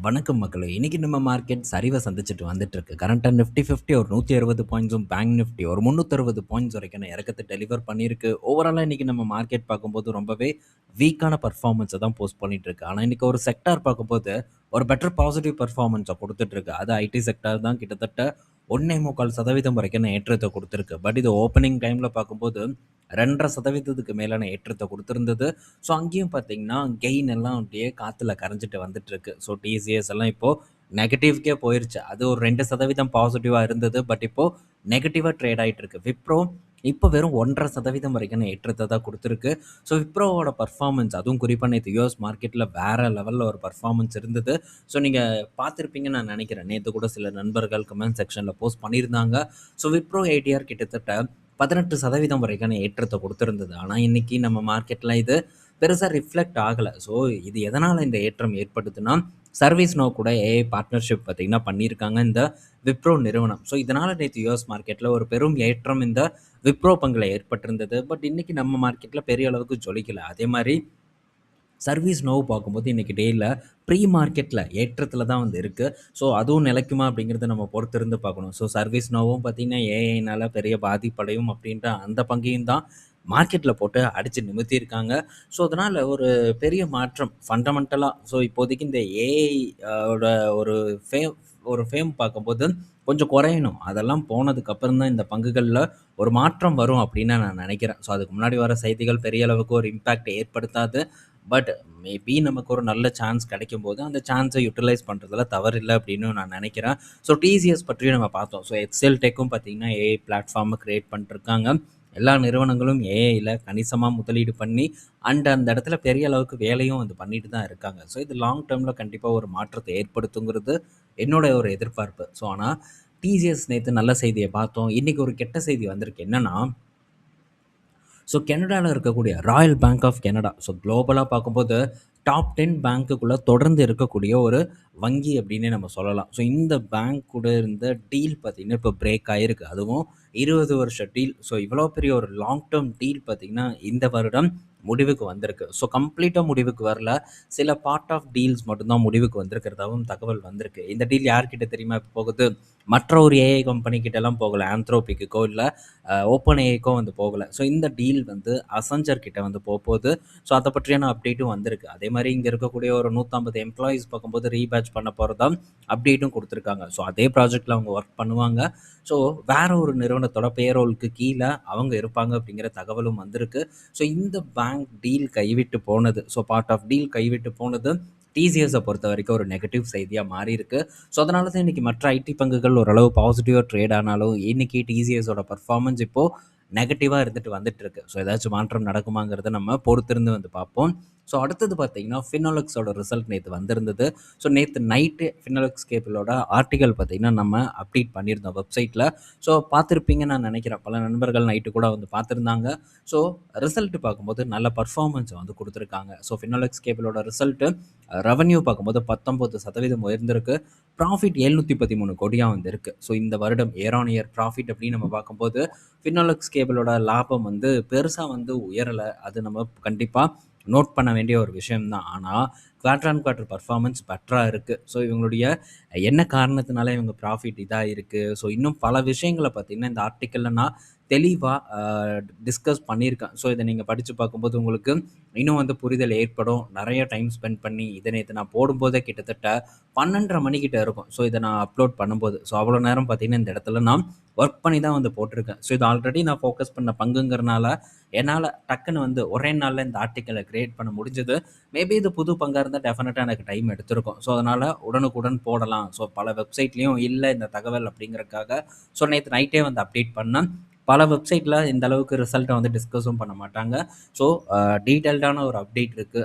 வணக்கம் மக்களே! இன்னைக்கு நம்ம மார்க்கெட் சரிவ சந்திச்சுட்டு வந்துட்டுருக்கு. கரண்ட்டா நிஃப்டி 50 ஒரு 160 பாயிண்ட்ஸும், பேங்க் நிஃப்டி ஒரு 360 பாயிண்ட்ஸ் வரைக்கான இறக்கத்த டெலிவர் பண்ணியிருக்கு. ஓவராலா இன்னைக்கு நம்ம மார்க்கெட் பார்க்கும்போது ரொம்பவே வீக்கான பெர்ஃபார்மன்ஸ தான் போஸ்ட் பண்ணிட்டுருக்கு. ஆனா, இன்னைக்கு ஒரு செக்டார் பார்க்கும்போது ஒரு பெட்டர் பாசிட்டிவ் பெர்ஃபார்மன்ஸ குடுத்துட்டுருக்கு. அது ஐடி செக்டார் தான் கிட்டத்தட்ட 1.25% வரைக்கான ஏற்றத்த குடுத்துருக்கு. பட் இது ஓப்பனிங் டைம்ல பார்க்கும்போது 2.5%க்கு மேலான ஏற்றத்த குடுத்திருந்தது. ஸோ, அங்கேயும் பார்த்தீங்கன்னா, கெயின் எல்லாம் அப்படியே காத்துல கரைஞ்சிட்டு வந்துட்டுருக்கு. ஸோ, டிசிஎஸ் எல்லாம் இப்போ நெகட்டிவ்க்கே போயிருச்சு. அது ஒரு 2% பாசிட்டிவா இருந்தது. பட் இப்போ நெகட்டிவா ட்ரேட் ஆயிட்டு இருக்கு. விப்ரோ இப்போ வெறும் 1.5% வரைக்கான ஏற்றத்த தான் குடுத்துருக்கு. ஸோ, விப்ரோவோட பெர்ஃபார்மன்ஸ் அதுவும் குறிப்பா நேத்து யுஎஸ் மார்க்கெட்ல வேற லெவல்ல ஒரு பெர்ஃபார்மன்ஸ் இருந்தது. ஸோ, நீங்க பார்த்திருப்பீங்கன்னு நான் நெனைக்கிறேன். நேத்து கூட சில நண்பர்கள் கமெண்ட் செக்ஷன்ல போஸ்ட் பண்ணியிருந்தாங்க. ஸோ, விப்ரோ ஏடிஆர் கிட்டத்தட்ட 18% வரைக்கான ஏற்றத்த குடுத்திருந்தது. ஆனா, இன்னைக்கு நம்ம மார்க்கெட்ல இது பெருசா ரிஃப்ளெக்ட் ஆகல. ஸோ, இது எதனால இந்த ஏற்றம் ஏற்படுதுன்னா, சர்வீஸ் நோவ் கூட ஏஐ பார்ட்னர்ஷிப் பார்த்தீங்கன்னா பண்ணியிருக்காங்க இந்த விப்ரோ நிறுவனம். ஸோ, இதனால நேத்து யுஎஸ் மார்க்கெட்ல ஒரு பெரும் ஏற்றம் இந்த விப்ரோ பங்குல ஏற்பட்டிருந்தது. பட் இன்னைக்கு நம்ம மார்க்கெட்ல பெரிய அளவுக்கு ஜொலிக்கல. அதே மாரி சர்வீஸ் நோவ் பார்க்கும்போது இன்னைக்கு டேல ப்ரீ மார்க்கெட்ல ஏற்றத்துல தான் வந்து இருக்கு. ஸோ, அதுவும் நிலைக்குமா அப்படிங்கிறத நம்ம பொறுத்திருந்து பார்க்கணும். ஸோ, சர்வீஸ் நோவும் பார்த்தீங்கன்னா, ஏஐனால பெரிய பாதிப்படையும் அப்படின்ற அந்த பங்கையும் தான் மார்க்கெட்ல போட்டு அடிச்சு நிமித்தியிருக்காங்க. ஸோ, அதனால ஒரு பெரிய மாற்றம் ஃபண்டமெண்டலா ஸோ, இப்போதைக்கு இந்த ஏஐ ஓட ஒரு ஃபேம் ஒரு ஃபேம் பார்க்கும்போது கொஞ்சம் குறையணும். அதெல்லாம் போனதுக்கு அப்புறம் தான் இந்த பங்குகள்ல ஒரு மாற்றம் வரும் அப்படின்னு நான் நினைக்கிறேன். ஸோ, அதுக்கு முன்னாடி வர செய்திகள் பெரிய அளவுக்கு ஒரு இம்பாக்ட் ஏற்படுத்தாது. பட் மேபி நமக்கு ஒரு நல்ல சான்ஸ் கிடைக்கும்போது, அந்த சான்ஸை யுட்டிலைஸ் பண்ணுறதுல தவறில்ல அப்படின்னு நான் நினைக்கிறேன். ஸோ, டிசிஎஸ் பற்றியும் நம்ம பார்த்தோம். ஸோ, எக்ஸெல் டெக்கும் பார்த்தீங்கன்னா, ஏஐ பிளாட்ஃபார்மை கிரியேட் பண்ணிட்டுருக்காங்க. எல்லா நிறுவனங்களும் ஏஐல கணிசமா முதலீடு பண்ணி அந்த இடத்துல பெரிய அளவுக்கு வேலையும் வந்து பண்ணிட்டு தான் இருக்காங்க. ஸோ, இது லாங் டர்ம்ல கண்டிப்பா ஒரு மாற்றத்தை ஏற்படுத்துங்கிறது என்னோட ஒரு எதிர்பார்ப்பு. ஸோ, ஆனா டிசிஎஸ் நேத்து நல்ல செய்திய பார்த்தோம். இன்னைக்கு ஒரு கெட்ட செய்தி வந்திருக்கு. என்னன்னா, ஸோ கனடால இருக்கக்கூடிய royal bank of Canada. So குளோபலா பார்க்கும்போது டாப் 10 பேங்க்குக்குள்ள தொடர்ந்து இருக்கக்கூடிய ஒரு வங்கி அப்படின்னே நம்ம சொல்லலாம். ஸோ இந்த பேங்க் கூட இருந்த டீல் பார்த்தீங்கன்னா, இப்போ பிரேக் ஆயிருக்கு. அதுவும் 20 வருஷ டீல். ஸோ இவ்வளோ பெரிய ஒரு லாங் டெர்ம் டீல் பார்த்தீங்கன்னா, இந்த வருடம் முடிவுக்கு வந்திருக்கு. ஸோ கம்ப்ளீட்டா முடிவுக்கு வரல. சில பார்ட் ஆஃப் டீல்ஸ் மட்டும் தான் முடிவுக்கு வந்திருக்கிறதாவும் தகவல் வந்திருக்கு. இந்த டீல் யார்கிட்ட தெரியுமா இப்போ போகுது? மற்ற ஒரு ஏஐ கம்பெனி கிட்டலாம் போகல. ஆந்த்ரோபிக்குக்கோ இல்ல ஓப்பன் ஏஐக்கோ வந்து போகல. ஸோ இந்த டீல் வந்து அசஞ்சர் கிட்ட வந்து போப்போது. ஸோ அத பற்றியான அப்டேட்டும் வந்திருக்கு. அதே மாரி இங்க இருக்கக்கூடிய ஒரு 150 எம்ப்ளாயீஸ் பார்க்கும்போது ரீபேட்ச் பண்ண போறதா அப்டேட்டும் குடுத்துருக்காங்க. ஸோ அதே ப்ராஜெக்ட்ல அவங்க ஒர்க் பண்ணுவாங்க. ஸோ வேற ஒரு நிறுவனத்தோட பேரோலுக்கு கீழ அவங்க இருப்பாங்க அப்படிங்கிற தகவலும் வந்திருக்கு. ஸோ இந்த பேங்க் டீல் கைவிட்டு போனது. ஸோ பார்ட் ஆஃப் டீல் கைவிட்டு போனது டிசிஎஸ பொறுத்தவரைக்கும் ஒரு நெகட்டிவ் செய்தியா மாறியிருக்கு. ஸோ அதனால தான் இன்னைக்கு மற்ற ஐடி பங்குகள் ஓரளவு பாசிட்டிவா ட்ரேட் ஆனாலும், இன்னைக்கு டிசிஎஸோட பெர்ஃபார்மன்ஸ் இப்போ நெகட்டிவா இருந்துட்டு வந்துட்டு இருக்கு. ஸோ ஏதாச்சும் மாற்றம் நடக்குமாங்கிறத நம்ம பொறுத்திருந்து வந்து பார்ப்போம். ஸோ அடுத்தது பார்த்தீங்கன்னா, ஃபினோலெக்ஸோட ரிசல்ட் நேத்து வந்திருந்தது. ஸோ நேத்து நைட்டு ஃபினோலெக்ஸ் கேபிளோட ஆர்டிக்கல் பார்த்தீங்கன்னா, நம்ம அப்டேட் பண்ணியிருந்தோம் வெப்சைட்ல. ஸோ பார்த்துருப்பீங்கன்னு நான் நினைக்கிறேன். பல நண்பர்கள் நைட்டு கூட வந்து பார்த்துருந்தாங்க. ஸோ ரிசல்ட் பார்க்கும்போது நல்ல பெர்ஃபார்மன்ஸ வந்து குடுத்துருக்காங்க. ஸோ ஃபினோலெக்ஸ் கேபிளோட ரிசல்ட் ரெவென்யூ பார்க்கும்போது 19% உயர்ந்திருக்கு. ப்ராஃபிட் 713 கோடியா வந்து இருக்கு. ஸோ இந்த வருடம் இயர் ஆன் இயர் ப்ராஃபிட் அப்படின்னு நம்ம பார்க்கும்போது, ஃபினோலெக்ஸ் கேபிளோட லாபம் வந்து பெருசா வந்து உயரல. அது நம்ம கண்டிப்பா நோட் பண்ண வேண்டிய ஒரு விஷயம் தான். ஆனா, குவார்டர் ஆன் குவார்டர் பெர்ஃபார்மன்ஸ் பெட்டரா இருக்கு. ஸோ இவங்களுடைய என்ன காரணத்தினால இவங்க ப்ராஃபிட் இதா இருக்கு. ஸோ இன்னும் பல விஷயங்கள பார்த்தீங்கன்னா, இந்த ஆர்டிக்கல்ல நான் தெளிவா டிஸ்கஸ் பண்ணியிருக்கேன். ஸோ இத நீங்க படிச்சு பார்க்கும்போது உங்களுக்கு இன்னும் வந்து புரிதல் ஏற்படும். நெறைய டைம் ஸ்பெண்ட் பண்ணி இத நேத்து நான் போடும்போதே கிட்டத்தட்ட 12:30 மணிக்கிட்ட இருக்கும். ஸோ இத நான் அப்லோட் பண்ணும்போது. ஸோ அவ்வளோ நேரம் பார்த்தீங்கன்னா, இந்த இடத்துல நான் ஒர்க் பண்ணி தான் வந்து போட்டிருக்கேன். ஸோ இது ஆல்ரெடி நான் ஃபோக்கஸ் பண்ண பங்குங்கிறனால, என்னால டக்குன்னு வந்து ஒரே நாள்ல இந்த ஆர்டிக்கிள கிரியேட் பண்ண முடிஞ்சது. மேபி இது புது பங்கா இருந்தா டெஃபினட்டா எனக்கு டைம் எடுத்திருக்கும். ஸோ அதனால உடனுக்குடன் போடலாம். ஸோ பல வெப்சைட்லயும் இல்ல இந்த தகவல் அப்படிங்கிறதுக்காக, ஸோ நேத்து நைட்டே வந்து அப்டேட் பண்ணேன். பல வெப்சைட்ல இந்த அளவுக்கு ரிசல்ட்ட வந்து டிஸ்கஸும் பண்ண மாட்டாங்க. ஸோ டீட்டெயில்டான ஒரு அப்டேட் இருக்கு.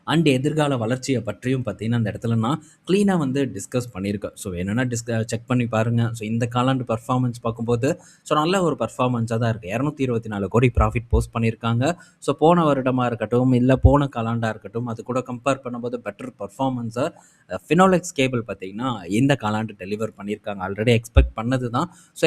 அண்ட் எதிர்கால வளர்ச்சிய பற்றியும் பார்த்தீங்கன்னா, அந்த இடத்துல நான் கிளீனா வந்து டிஸ்கஸ் பண்ணியிருக்கேன். ஸோ வேணும்னா செக் பண்ணி பாருங்க. ஸோ இந்த காலாண்டு பெர்ஃபார்மன்ஸ் பார்க்கும்போது, ஸோ நல்ல ஒரு பெர்ஃபார்மன்ஸா தான் இருக்கு. 224 கோடி ப்ராஃபிட் போஸ்ட் பண்ணியிருக்காங்க. ஸோ போன வருடமா இருக்கட்டும், இல்ல போன காலாண்டா இருக்கட்டும், அது கூட கம்பேர் பண்ணும்போது பெட்டர் பெர்ஃபார்மன்ஸ ஃபினோலெக்ஸ் கேபிள் பார்த்தீங்கன்னா, இந்த காலாண்டு டெலிவர் பண்ணியிருக்காங்க. ஆல்ரெடி எக்ஸ்பெக்ட் பண்ணது தான். ஸோ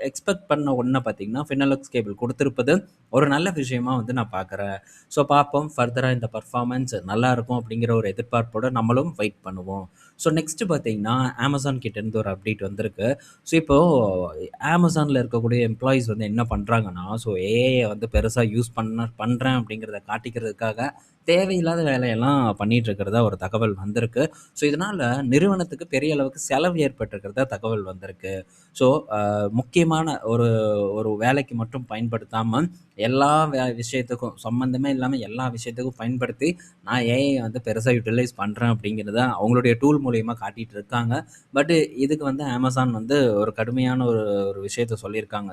எக்ஸ்பெக்ட் பண்ண ஒன்றை பார்த்தீங்கன்னா ஃபினோலெக்ஸ் கேபிள் கொடுத்துருப்பது ஒரு நல்ல விஷயமா வந்து நான் பார்க்குறேன். ஸோ பார்ப்போம் ஃபர்தராக இந்த பர்ஃபார்மன்ஸ் நல்லா இருக்கும் அப்படிங்கிற ஒரு எதிர்பார்ப்போட நம்மளும் வெயிட் பண்ணுவோம். ஸோ நெக்ஸ்ட் பார்த்தீங்கன்னா அமேசான் கிட்டேருந்து ஒரு அப்டேட் வந்திருக்கு. ஸோ இப்போது அமேசானில் இருக்கக்கூடிய எம்ப்ளாயீஸ் வந்து என்ன பண்ணுறாங்கன்னா, ஸோ ஏஐயை வந்து பெருசாக யூஸ் பண்ணுறேன் அப்படிங்கிறத காட்டிக்கிறதுக்காக தேவையில்லாத வேலையெல்லாம் பண்ணிட்டு இருக்கிறதா ஒரு தகவல் வந்திருக்கு. ஸோ இதனால் நிறுவனத்துக்கு பெரிய அளவுக்கு செலவு ஏற்பட்டிருக்கிறதா தகவல் வந்திருக்கு. ஸோ முக்கியமான ஒரு ஒரு வேலைக்கு மட்டும் பயன்படுத்தாமல் எல்லா விஷயத்துக்கும் சம்மந்தமே இல்லாமல் எல்லா விஷயத்துக்கும் பயன்படுத்தி நான் ஏஐ வந்து பெருசாக யூட்டிலைஸ் பண்ணுறேன் அப்படிங்கிறத அவங்களுடைய டூல் மூலியமா காட்டிட்டு இருக்காங்க. பட் இதுக்கு வந்து அமேசான் வந்து ஒரு கடுமையான ஒரு ஒரு விஷயத்த சொல்லியிருக்காங்க.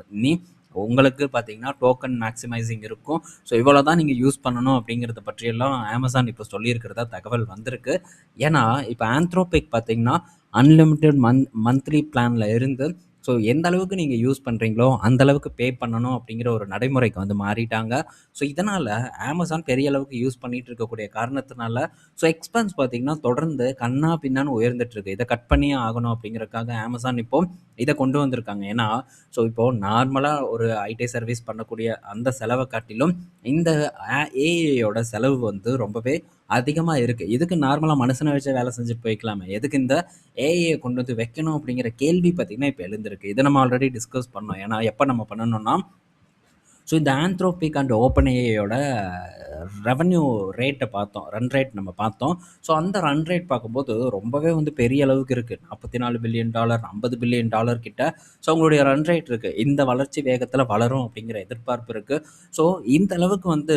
உங்களுக்கு பார்த்தீங்கன்னா டோக்கன் மேக்ஸிமைசிங் இருக்கும். ஸோ இவ்வளோ தான் நீங்கள் யூஸ் பண்ணணும் அப்படிங்கிறத பற்றியெல்லாம் அமேசான் இப்போ சொல்லியிருக்கிறதா தகவல் வந்திருக்கு. ஏன்னா இப்போ ஆந்த்ரோபிக் பார்த்தீங்கன்னா அன்லிமிட்டெட் மந்த்லி பிளானில் இருந்து ஸோ எந்த அளவுக்கு நீங்கள் யூஸ் பண்ணுறீங்களோ அந்த அளவுக்கு பே பண்ணணும் அப்படிங்கிற ஒரு நடைமுறைக்கு வந்து மாறிட்டாங்க. ஸோ இதனால் அமேசான் பெரிய அளவுக்கு யூஸ் பண்ணிட்டு இருக்கக்கூடிய காரணத்தினால ஸோ எக்ஸ்பென்ஸ் பார்த்தீங்கன்னா தொடர்ந்து கண்ணா பின்னான்னு உயர்ந்துட்டு இருக்கு. இதை கட் பண்ணியே ஆகணும் அப்படிங்கிறதுக்காக அமேசான் இப்போ இதை கொண்டு வந்திருக்காங்க. ஏன்னா ஸோ இப்போது நார்மலாக ஒரு ஐடி சர்வீஸ் பண்ணக்கூடிய அந்த செலவை காட்டிலும் இந்த ஏஐயோட செலவு வந்து ரொம்பவே அதிகமாக இருக்குது. இதுக்கு நார்மலாக மனுஷனை வச்சு வேலை செஞ்சுட்டு போய்க்கலாமே, எதுக்கு இந்த ஏஐயை கொண்டு வந்து வைக்கணும் அப்படிங்கிற கேள்வி பார்த்தீங்கன்னா இப்போ எழுந்திருக்கு. இதை நம்ம ஆல்ரெடி டிஸ்கஸ் பண்ணோம். ஏன்னா எப்போ நம்ம பண்ணணும்னா ஸோ இந்த ஆந்த்ரோபிக் அண்ட் ஓப்பன் ஏஐயோட ரெவன்யூ ரேட்டை பார்த்தோம், ரன் ரேட் நம்ம பார்த்தோம். ஸோ அந்த ரன் ரேட் பார்க்கும்போது ரொம்பவே வந்து பெரிய அளவுக்கு இருக்குது. $44 பில்லியன், $50 பில்லியன் கிட்ட ஸோ அவங்களுடைய ரன் ரேட் இருக்குது. இந்த வளர்ச்சி வேகத்தில் வளரும் அப்படிங்கிற எதிர்பார்ப்பு இருக்குது. ஸோ இந்த அளவுக்கு வந்து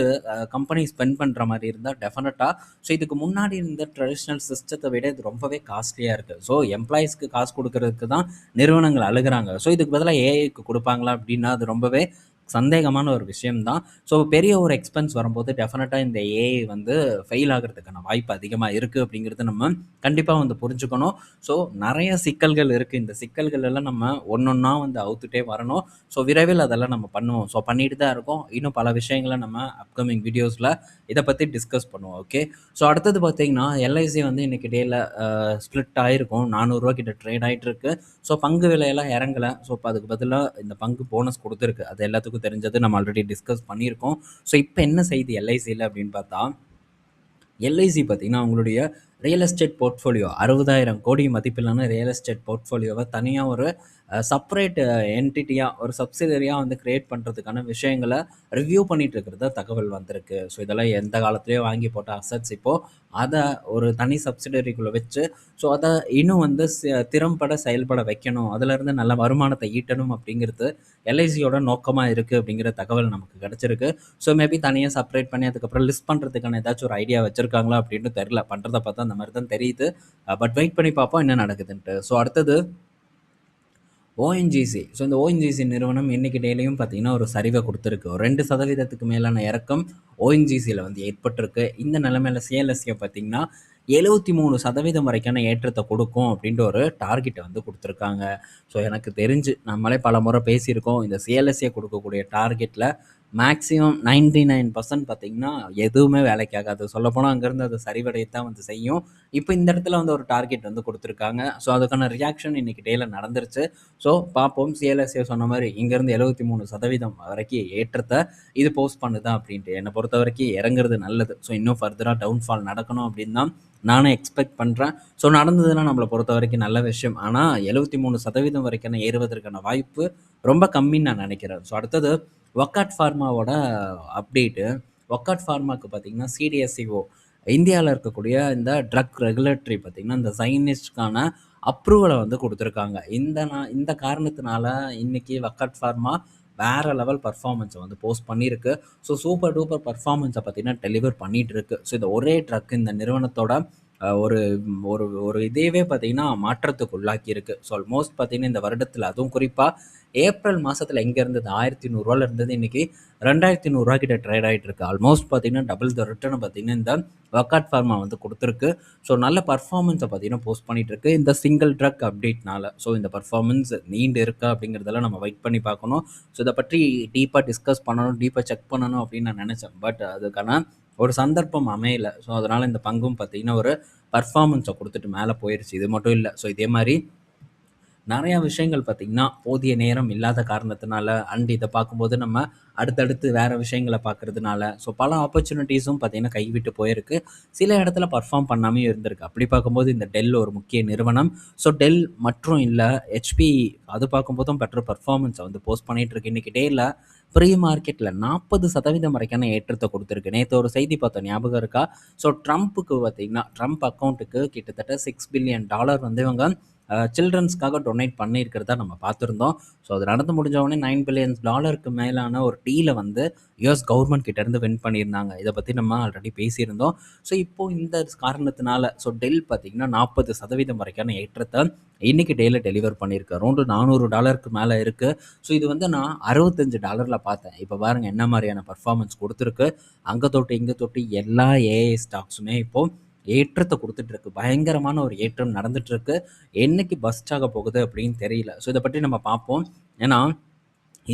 கம்பெனி ஸ்பெண்ட் பண்ணுற மாதிரி இருந்தால் டெஃபினட்டாக ஸோ இதுக்கு முன்னாடி இருந்த ட்ரெடிஷ்னல் சிஸ்டத்தை விட இது ரொம்பவே காஸ்ட்லியாக இருக்குது. ஸோ எம்ப்ளாயீஸ்க்கு காசு கொடுக்கறதுக்கு தான் நிறுவனங்கள் அழுகிறாங்க. ஸோ இதுக்கு பதிலாக ஏஐக்கு கொடுப்பாங்களா அப்படின்னா அது ரொம்பவே சந்தேகமான ஒரு விஷயம் தான். ஸோ பெரிய ஒரு எக்ஸ்பென்ஸ் வரும்போது டெஃபினட்டாக இந்த ஏஐ வந்து ஃபெயில் ஆகிறதுக்கான வாய்ப்பு அதிகமாக இருக்குது அப்படிங்கிறது நம்ம கண்டிப்பாக வந்து புரிஞ்சுக்கணும். ஸோ நிறைய சிக்கல்கள் இருக்குது. இந்த சிக்கல்கள் எல்லாம் நம்ம ஒன்றொன்னா வந்து அவுத்துட்டே வரணும். ஸோ விரைவில் அதெல்லாம் நம்ம பண்ணுவோம். ஸோ பண்ணிட்டு தான் இருக்கோம். இன்னும் பல விஷயங்களை நம்ம அப்கமிங் வீடியோஸில் இதை பற்றி டிஸ்கஸ் பண்ணுவோம். ஓகே. ஸோ அடுத்தது பார்த்தீங்கன்னா எல்ஐசி வந்து இன்றைக்கி டேயில் ஸ்ப்ளிட் ஆகிருக்கும். $400 கிட்ட ட்ரேட் ஆகிட்டு இருக்கு. ஸோ பங்கு விலையெல்லாம் இறங்கலை. ஸோ இப்போ அதுக்கு பதிலாக இந்த பங்கு போனஸ் கொடுத்துருக்கு. அது எல்லாத்துக்கும் தெரிஞ்சது, நம்ம ஆல்ரெடி டிஸ்கஸ் பண்ணியிருக்கோம். ஸோ இப்போ என்ன செய்தி எல்ஐசியில் அப்படின்னு பார்த்தா, எல்ஐசி பார்த்தீங்கன்னா அவங்களுடைய ரியல் எஸ்டேட் போர்ட்ஃபோலியோ 60,000 கோடி மதிப்பிலான ரியல் எஸ்டேட் போர்ட்ஃபோலியோவை தனியாக ஒரு செப்பரேட் என்டிட்டியாக ஒரு சப்சிடரியாக வந்து கிரியேட் பண்ணுறதுக்கான விஷயங்களை ரிவ்யூ பண்ணிட்டு இருக்கிறதா தகவல் வந்திருக்கு. ஸோ இதெல்லாம் எந்த காலத்துலேயோ வாங்கி போட்ட அசட்ஸ் இப்போது அதை ஒரு தனி சப்சிடரிக்குள்ளே வச்சு ஸோ அதை இன்னும் வந்து திறம்பட செயல்பட வைக்கணும், அதிலேருந்து நல்ல வருமானத்தை ஈட்டணும் அப்படிங்கிறது எல்ஐசியோட நோக்கமாக இருக்குது அப்படிங்கிற தகவல் நமக்கு கிடச்சிருக்கு. ஸோ மேபி தனியாக செப்பரேட் பண்ணி அதுக்கப்புறம் லிஸ்ட் பண்ணுறதுக்கான ஏதாச்சும் ஒரு ஐடியா வச்சுருக்காங்களா அப்படின்னு தெரில. பண்ணுறதை பார்த்தா அந்த மாதிரி தான் தெரியுது. பட் வெயிட் பண்ணி பார்ப்போம் என்ன நடக்குதுன்ட்டு. ஸோ அடுத்தது ஓஎன்ஜிசி. ஸோ இந்த ஓஎன்ஜிசி நிறுவனம் இன்றைக்கி டேலையும் பார்த்தீங்கன்னா ஒரு சரிவை கொடுத்துருக்கு. ஒரு 2% மேலான இறக்கம் ஓஎன்ஜிசியில் வந்து ஏற்பட்டிருக்கு. இந்த நிலைமையில் சிஎல்எஸ்ஏ பார்த்தீங்கன்னா 73% வரைக்கான ஏற்றத்தை கொடுக்கும் அப்படின்ற ஒரு டார்கெட்டை வந்து கொடுத்துருக்காங்க. ஸோ எனக்கு தெரிஞ்சு நம்மளே பல முறை பேசியிருக்கோம், இந்த சிஎல்எஸ்ஏ கொடுக்கக்கூடிய டார்கெட்டில் மேக்ஸிமம் 99% பார்த்தீங்கன்னா எதுவுமே வேலைக்கு ஆகாது. சொல்லப்போனால் அங்கேருந்து அது சரிவடையத்தான் வந்து செய்யும். இப்போ இந்த இடத்துல வந்து ஒரு டார்கெட் வந்து கொடுத்துருக்காங்க. ஸோ அதுக்கான ரியாக்ஷன் இன்றைக்கி டேயில் நடந்துருச்சு. ஸோ பார்ப்போம் சிஎல்எஸ்ஏ சொன்ன மாதிரி இங்கேருந்து 73% வரைக்கும் ஏற்றத்தை இது போஸ்ட் பண்ணுதா அப்படின்ட்டு. என்னை பொறுத்த வரைக்கும் இறங்குறது நல்லது. ஸோ இன்னும் ஃபர்தராக டவுன்ஃபால் நடக்கணும் அப்படின்னு தான் நானும் எக்ஸ்பெக்ட் பண்ணுறேன். ஸோ நடந்ததுன்னா நம்மளை பொறுத்த வரைக்கும் நல்ல விஷயம். ஆனால் 73% வரைக்கான ஏறுவதற்கான வாய்ப்பு ரொம்ப கம்மின்னு நான் நினைக்கிறேன். ஸோ அடுத்தது வக்காட் ஃபார்மாவோட அப்டேட்டு. வக்காட் ஃபார்மாவுக்கு பார்த்தீங்கன்னா சிடிஎஸ்சிஓ இந்தியாவில் இருக்கக்கூடிய இந்த ட்ரக் ரெகுலேட்டரி பார்த்தீங்கன்னா இந்த சைனிஸ்ட்கான அப்ரூவலை வந்து கொடுத்துருக்காங்க. இந்த காரணத்தினால இன்றைக்கி வக்காட் ஃபார்மா வேறு லெவல் பர்ஃபார்மன்ஸை வந்து போஸ்ட் பண்ணியிருக்கு. ஸோ சூப்பர் டூப்பர் பர்ஃபார்மன்ஸை பார்த்தீங்கன்னா டெலிவர் பண்ணிகிட்டு இருக்கு. ஸோ இந்த ஒரே ட்ரக் இந்த நிறுவனத்தோட ஒரு ஒரு ஒரு இதையவே பார்த்தீங்கன்னா மாற்றத்துக்கு உள்ளாக்கியிருக்கு. ஸோ ஆல்மோஸ்ட் பார்த்தீங்கன்னா இந்த வருடத்தில் அதுவும் குறிப்பாக ஏப்ரல் மாதத்தில் எங்கே இருந்தது $1100 இருந்தது, இன்றைக்கி $2100 கிட்ட ட்ரேட் ஆகிட்டு இருக்கு. ஆல்மோஸ்ட் பார்த்தீங்கன்னா டபுள் த ரிட்டர்னை பார்த்தீங்கன்னா இந்த வக்காட் ஃபார்மா வந்து கொடுத்துருக்கு. ஸோ நல்ல பர்ஃபார்மன்ஸை பார்த்தீங்கன்னா போஸ்ட் பண்ணிகிட்டு இருக்கு இந்த சிங்கிள் ட்ரக் அப்டேட்னால. ஸோ இந்த பர்ஃபார்மன்ஸ் நீண்டு இருக்கா அப்படிங்கிறதெல்லாம் நம்ம வெயிட் பண்ணி பார்க்கணும். ஸோ இதை பற்றி டீப்பாக டிஸ்கஸ் பண்ணணும், டீப்பாக செக் பண்ணணும் அப்படின்னு நான் நினச்சேன். பட் அதுக்கான ஒரு சந்தர்ப்பம் அமையலை. ஸோ அதனால் இந்த பங்கும் பார்த்தீங்கன்னா ஒரு பர்ஃபார்மன்ஸை கொடுத்துட்டு மேலே போயிடுச்சு. இது மட்டும் இல்லை, ஸோ இதே மாதிரி நெறைய விஷயங்கள் பார்த்தீங்கன்னா, போதிய நேரம் இல்லாத காரணத்தினால, அண்ட் இத பார்க்கும்போது நம்ம அடுத்தடுத்து வேற விஷயங்கள பார்க்கறதுனால, ஸோ பல ஆப்பர்ச்சுனிட்டீஸும் பார்த்தீங்கன்னா கைவிட்டு போயிருக்கு. சில இடத்துல பெர்ஃபார்ம் பண்ணாமயும் இருந்திருக்கு. அப்படி பார்க்கும்போது இந்த டெல் ஒரு முக்கிய நிறுவனம். ஸோ டெல் மற்றும் இல்ல HP அது பார்க்கும்போதும் பெட்டர் பெர்ஃபார்மன்ஸ வந்து போஸ்ட் பண்ணிட்டு இருக்கு. இன்னைக்கு டேல ப்ரீ மார்க்கெட்ல 40% வரைக்கான ஏற்றத்த குடுத்திருக்கு. நேத்து ஒரு செய்தி பார்த்தோம் ஞாபகம் இருக்கா? ஸோ ட்ரம்ப்புக்கு பார்த்தீங்கன்னா, ட்ரம்ப் அக்கவுண்ட்டுக்கு கிட்டத்தட்ட $6 பில்லியன் வந்து இவங்க சில்ட்ரன்ஸ்க்காக டொனேட் பண்ணியிருக்கிறதா நம்ம பார்த்துருந்தோம். ஸோ அது நடந்து முடிஞ்ச உடனே $9 பில்லியன் மேலான ஒரு டீல வந்து யுஎஸ் கவர்மெண்ட் கிட்டேருந்து வின் பண்ணியிருந்தாங்க. இத பத்தி நம்ம ஆல்ரெடி பேசியிருந்தோம். ஸோ இப்போ இந்த காரணத்தினால ஸோ டெல் பார்த்தீங்கன்னா 40% வரைக்கான ஏற்றத்த இன்னைக்கு டேல டெலிவர் பண்ணியிருக்கு. அரௌண்ட் $400 மேல இருக்கு. ஸோ இது வந்து நான் $65 பார்த்தேன். இப்ப பாருங்க என்ன மாரியான பெர்ஃபார்மன்ஸ் குடுத்துருக்கு. அங்க தொட்டு, இங்க தொட்டு எல்லா ஏஐ ஸ்டாக்ஸுமே இப்போ ஏற்றத்த குடுத்துட்டு இருக்கு. பயங்கரமான ஒரு ஏற்றம் நடந்துட்டு இருக்கு. என்னைக்கு பர்ஸ்ட் ஆக போகுது அப்படின்னு தெரியல. ஸோ இத பற்றி நம்ம பார்ப்போம். ஏன்னா,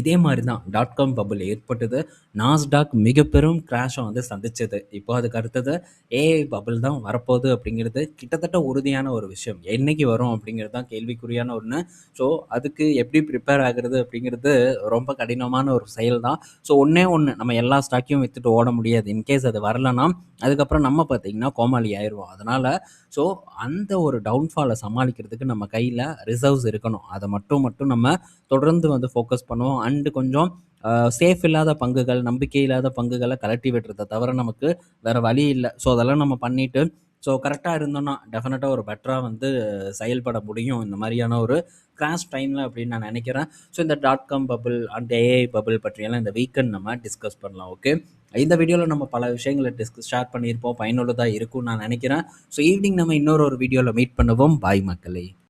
இதே மாரி தான் டாட் காம் பபிள் ஏற்பட்டது. நாஸ்டாக் மிக பெரும் கிராஷ வந்து சந்திச்சது. இப்போ அதுக்கு அடுத்தது ஏஐ பபிள் தான் வரப்போகுது அப்படிங்கிறது கிட்டத்தட்ட உறுதியான ஒரு விஷயம். என்னைக்கு வரும் அப்படிங்கிறது தான் கேள்விக்குறியான ஒண்ணு. ஸோ அதுக்கு எப்படி ப்ரிப்பேர் ஆகுறது அப்படிங்கிறது ரொம்ப கடினமான ஒரு செயல் தான். ஸோ ஒண்ணே ஒண்ணு நம்ம எல்லா ஸ்டாக்கையும் வித்துட்டு ஓட முடியாது. இன்கேஸ் அது வரலன்னா, அதுக்கப்புறம் நம்ம பார்த்தீங்கன்னா கோமாளி ஆயிருவோம். அதனால ஸோ அந்த ஒரு டவுன்ஃபால சமாளிக்கிறதுக்கு நம்ம கையில ரிசர்வ்ஸ் இருக்கணும். அத மட்டும் நம்ம தொடர்ந்து வந்து ஃபோக்கஸ் பண்ணுவோம். அண்ட் கொஞ்சம் சேஃப் இல்லாத பங்குகள், நம்பிக்கை இல்லாத பங்குகள கழட்டி விடுறத தவிர நமக்கு வேற வழி இல்ல. ஸோ அதெல்லாம் நம்ம பண்ணிட்டு, ஸோ கரெக்ட்டா இருந்தோம்னா, டெஃபினட்டா ஒரு பெட்டரா வந்து செயல்பட முடியும். இந்த மாரியான ஒரு கிராஷ் டைம்ல அப்படின்னு நான் நெனைக்கிறேன். ஸோ இந்த dot com bubble and AI bubble பற்றியெல்லாம் இந்த வீக்கெண்ட் நம்ம டிஸ்கஸ் பண்ணலாம். ஓகே. இந்த வீடியோல நம்ம பல விஷயங்கள ஷேர் பண்ணியிருப்போம். பயனுள்ளதா இருக்கும்னு நான் நெனைக்கிறேன். ஸோ ஈவினிங் நம்ம இன்னொரு வீடியோல மீட் பண்ணுவோம். பாய் மக்களே!